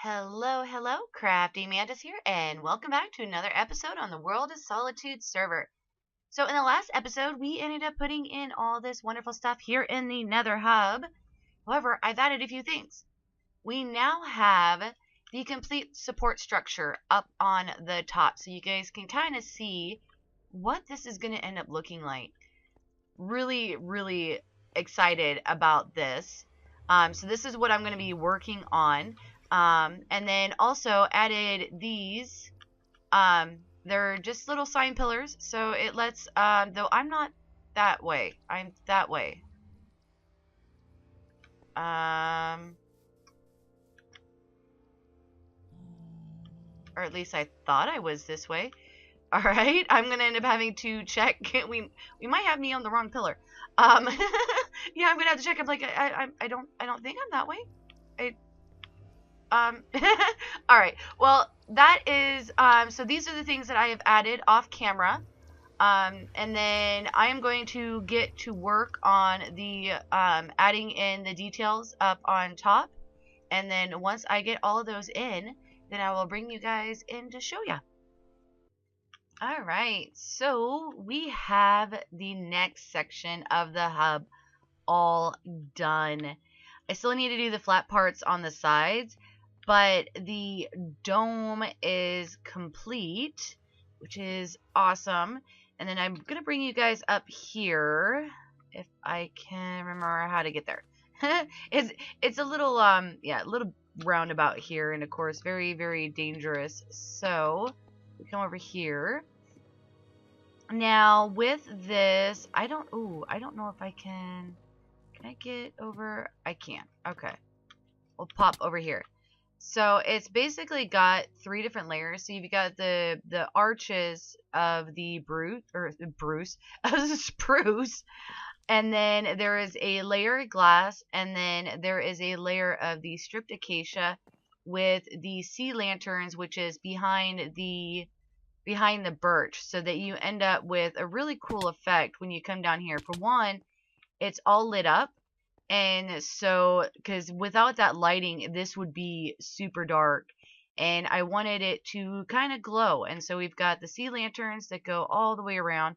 Hello, CraftingMantis here, and welcome back to another episode on the World of Solitude server. So in the last episode, we ended up putting in all this wonderful stuff here in the Nether hub. However, I've added a few things. We now have the complete support structure up on the top, so you guys can kind of see what this is going to end up looking like. Really excited about this. So this is what I'm going to be working on. And then also added these. They're just little sign pillars, so it lets, though I'm not that way. I'm that way. Or at least I thought I was this way. All right, I'm gonna end up having to check. We might have me on the wrong pillar. Yeah, I'm gonna have to check. I'm like, I don't think I'm that way. All right. Well, that is so these are the things that I have added off camera. And then I am going to get to work on the adding in the details up on top. And then once I get all of those in, then I will bring you guys in to show you. All right. So we have the next section of the hub all done. I still need to do the flat parts on the sides, but the dome is complete, which is awesome. And then I'm going to bring you guys up here, if I can remember how to get there. It's a little, yeah, a little roundabout here, and of course, very dangerous. So, we come over here. Now, with this, I don't know if I can I get over? I can. Okay. We'll pop over here. So it's basically got 3 different layers. So you've got the arches of the spruce, and then there is a layer of glass, and then there is a layer of the stripped acacia with the sea lanterns, which is behind the birch, so that you end up with a really cool effect when you come down here. For one, it's all lit up, and so because without that lighting this would be super dark, and I wanted it to kind of glow. And so we've got the sea lanterns that go all the way around,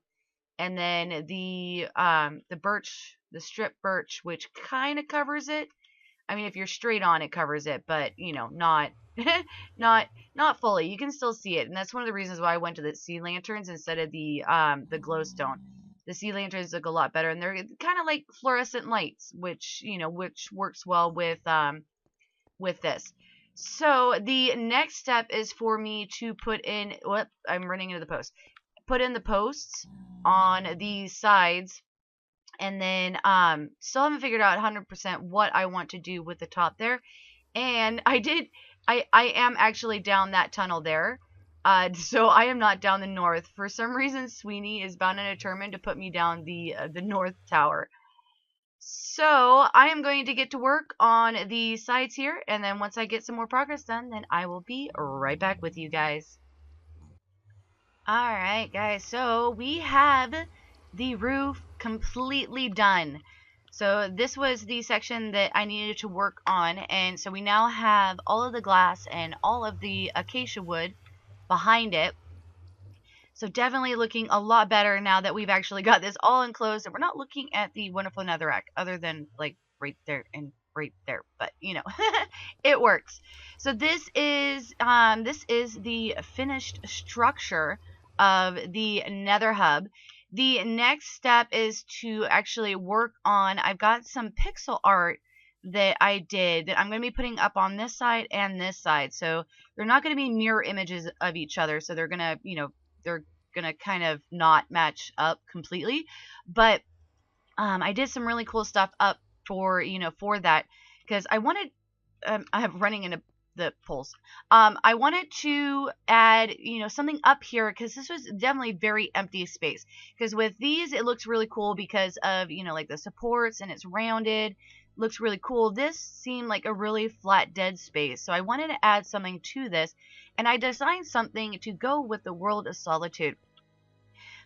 and then the birch, the strip birch, which kind of covers it. I mean, if you're straight on, it covers it, but you know, not not fully. You can still see it, and that's one of the reasons why I went to the sea lanterns instead of the glowstone. The sea lanterns look a lot better, and they're kind of like fluorescent lights, which works well with this. So the next step is for me to put in. What, I'm running into the post. Put in the posts on these sides, and then still haven't figured out 100% what I want to do with the top there. And I am actually down that tunnel there. So I am not down the north. For some reason, Sweeney is bound and determined to put me down the north tower. So I am going to get to work on the sides here, and then once I get some more progress done, then I will be right back with you guys. Alright guys, so we have the roof completely done. So this was the section that I needed to work on, and so we now have all of the glass and all of the acacia wood behind it. So definitely looking a lot better now that we've actually got this all enclosed, and we're not looking at the wonderful netherrack other than like right there and right there, but you know, it works. So this is the finished structure of the nether hub. The next step is to actually work on, I've got some pixel art that I did that I'm going to be putting up on this side and this side. So they're not going to be mirror images of each other. So they're going to, you know, they're going to kind of not match up completely. But I did some really cool stuff up for, you know, for that, because I wanted, I have running into the poles. I wanted to add, you know, something up here, because this was definitely very empty space. Because with these, it looks really cool because of, you know, like the supports, and it's rounded. Looks really cool. This seemed like a really flat dead space, so I wanted to add something to this, and I designed something to go with the World of Solitude.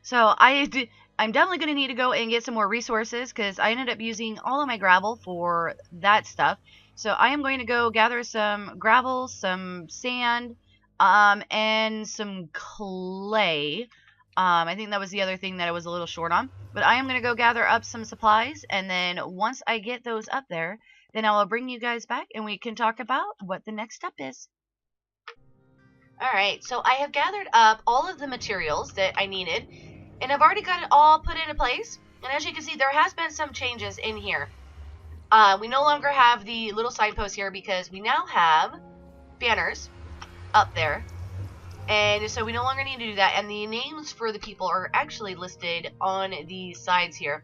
So I'm definitely going to need to go and get some more resources, because I ended up using all of my gravel for that stuff. So I am going to go gather some gravel, some sand, and some clay. I think that was the other thing that I was a little short on. But I am going to go gather up some supplies, and then once I get those up there, then I will bring you guys back and we can talk about what the next step is. Alright, so I have gathered up all of the materials that I needed, and I've already got it all put into place. And as you can see, there has been some changes in here. We no longer have the little signpost here because we now have banners up there. And so we no longer need to do that. And the names for the people are actually listed on the sides here.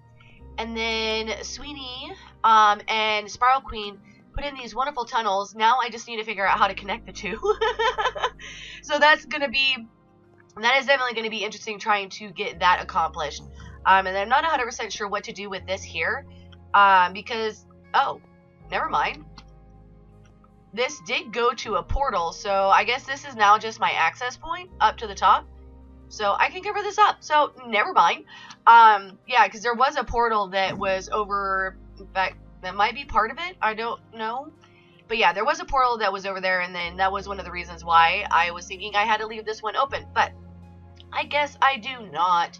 And then Sweeney and Spiral Queen put in these wonderful tunnels. Now I just need to figure out how to connect the two. So that is definitely going to be interesting trying to get that accomplished. And I'm not 100% sure what to do with this here. Because, oh, never mind. This did go to a portal, so I guess this is now just my access point up to the top. So I can cover this up. So never mind. Yeah, because there was a portal that was over. In fact, that might be part of it. I don't know. But yeah, there was a portal that was over there, and then that was one of the reasons why I was thinking I had to leave this one open. But I guess I do not.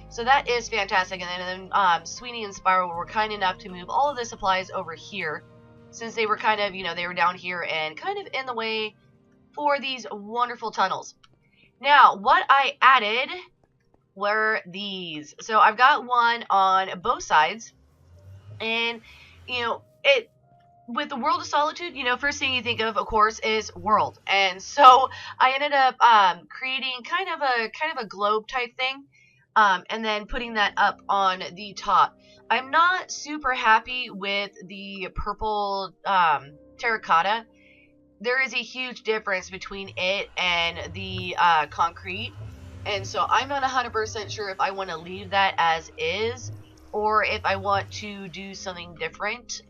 So that is fantastic. And then Sweeney and Spiral were kind enough to move all of the supplies over here, since they were kind of, they were down here and kind of in the way for these wonderful tunnels. Now, what I added were these. So I've got one on both sides. And, with the World of Solitude, first thing you think of course, is world. And so I ended up creating kind of a globe type thing, and then putting that up on the top. I'm not super happy with the purple terracotta. There is a huge difference between it and the concrete, and so I'm not 100% sure if I want to leave that as is or if I want to do something different.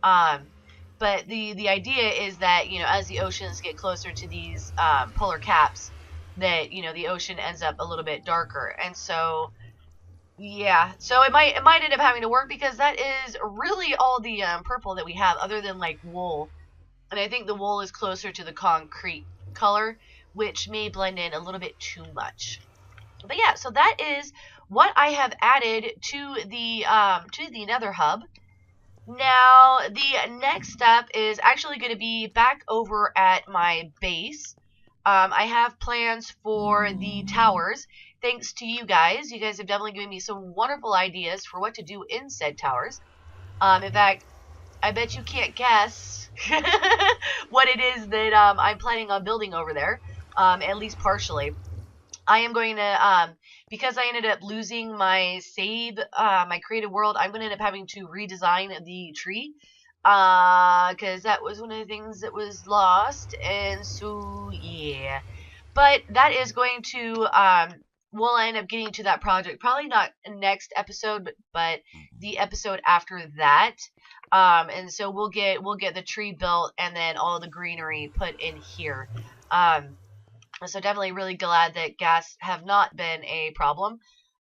But the idea is that, as the oceans get closer to these polar caps, that, the ocean ends up a little bit darker. And so, yeah, so it might end up having to work, because that is really all the purple that we have, other than like wool. And I think the wool is closer to the concrete color, which may blend in a little bit too much. But yeah, so that is what I have added to the Nether hub. Now, the next step is actually going to be back over at my base. I have plans for the towers. Thanks to you guys. You guys have definitely given me some wonderful ideas for what to do in said towers. In fact, I bet you can't guess what it is that I'm planning on building over there, at least partially. I am going to, because I ended up losing my save, my creative world, I'm going to end up having to redesign the tree, because that was one of the things that was lost, and so, yeah. But that is going to, we'll end up getting to that project, probably not next episode, but the episode after that. And so we'll get the tree built, and then all the greenery put in here. So definitely really glad that gas have not been a problem,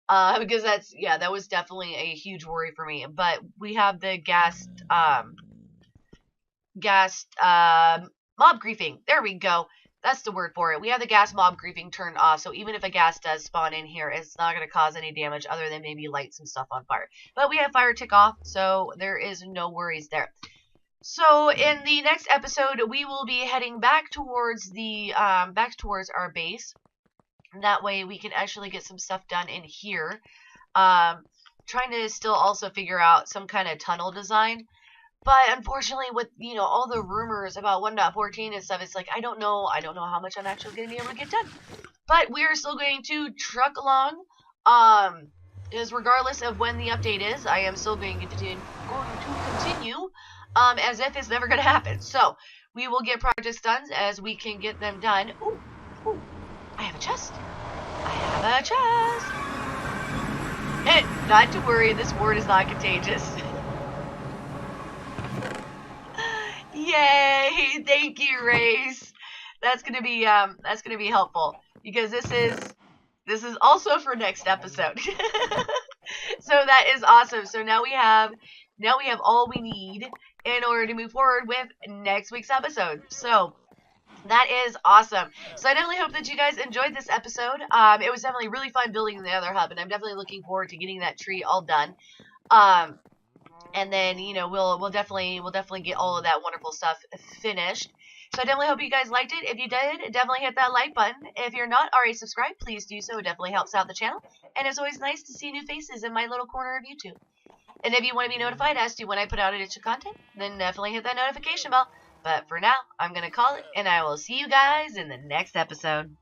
because that was definitely a huge worry for me. But we have the gas mob griefing. There we go. That's the word for it. We have the gas mob griefing turned off, so even if a gas does spawn in here, it's not going to cause any damage other than maybe light some stuff on fire. But we have fire tick off, so there is no worries there. So in the next episode, we will be heading back towards our base. That way we can actually get some stuff done in here. Trying to still also figure out some kind of tunnel design. But unfortunately, with all the rumors about 1.14 and stuff, it's like I don't know how much I'm actually going to be able to get done. But we are still going to truck along. Because regardless of when the update is, I am still going to continue. As if it's never going to happen. So, we will get projects done as we can get them done. Ooh, I have a chest. And not to worry, this ward is not contagious. Yay! Thank you, Race. That's gonna be helpful, because this is also for next episode. So that is awesome. So now we have now we have all we need in order to move forward with next week's episode. So that is awesome. So I definitely hope that you guys enjoyed this episode. It was definitely really fun building the Nether hub, and I'm definitely looking forward to getting that tree all done. And then we'll definitely get all of that wonderful stuff finished. So I definitely hope you guys liked it. If you did, definitely hit that like button. If you're not already subscribed, please do so. It definitely helps out the channel. And it's always nice to see new faces in my little corner of YouTube. And if you want to be notified as to when I put out additional content, then definitely hit that notification bell. But for now, I'm going to call it, and I will see you guys in the next episode.